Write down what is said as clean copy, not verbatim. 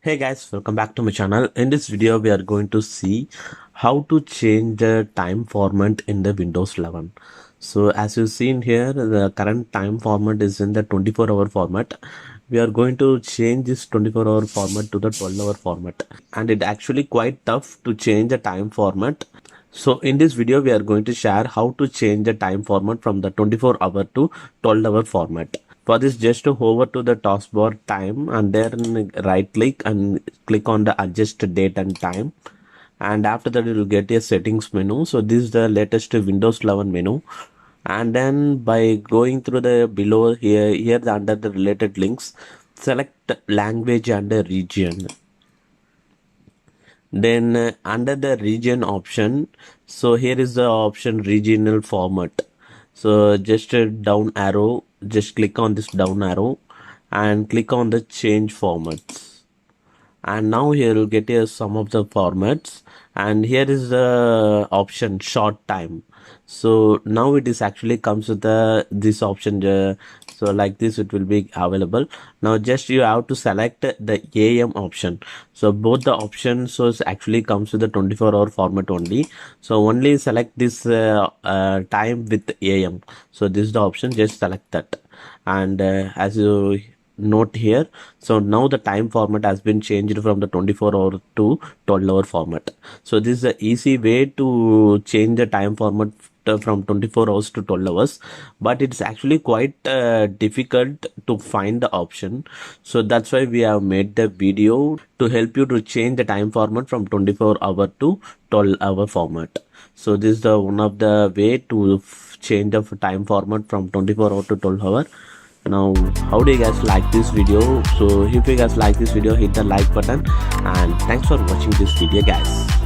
Hey guys, welcome back to my channel. In this video, we are going to see how to change the time format in the Windows 11. So as you've seen here, the current time format is in the 24-hour format. We are going to change this 24-hour format to the 12-hour format. And it actually quite tough to change the time format. So in this video, we are going to share how to change the time format from the 24-hour to 12-hour format. For this, just to hover to the taskbar time and then right click and click on the adjust date and time. And after that, you will get a settings menu. So this is the latest Windows 11 menu. And then by going through the below here under the related links, select language and the region. Then under the region option, so here is the option regional format. So just a down arrow, just click on this down arrow and click on the change formats. And now here you'll get here some of the formats, and here is the option short time. So now it is actually comes with the this option, so like this it will be available. Now just you have to select the AM option. So both the options so actually comes with the 24-hour format only. So only select this time with AM. So this is the option, just select that. And as you note here, so now the time format has been changed from the 24-hour to 12-hour format. So this is an easy way to change the time format from 24 hours to 12 hours, but it's actually quite difficult to find the option. So that's why we have made the video to help you to change the time format from 24-hour to 12-hour format. So this is the one of the way to change the time format from 24-hour to 12-hour. Now, how do you guys like this video? So if you guys like this video, hit the like button, and thanks for watching this video guys.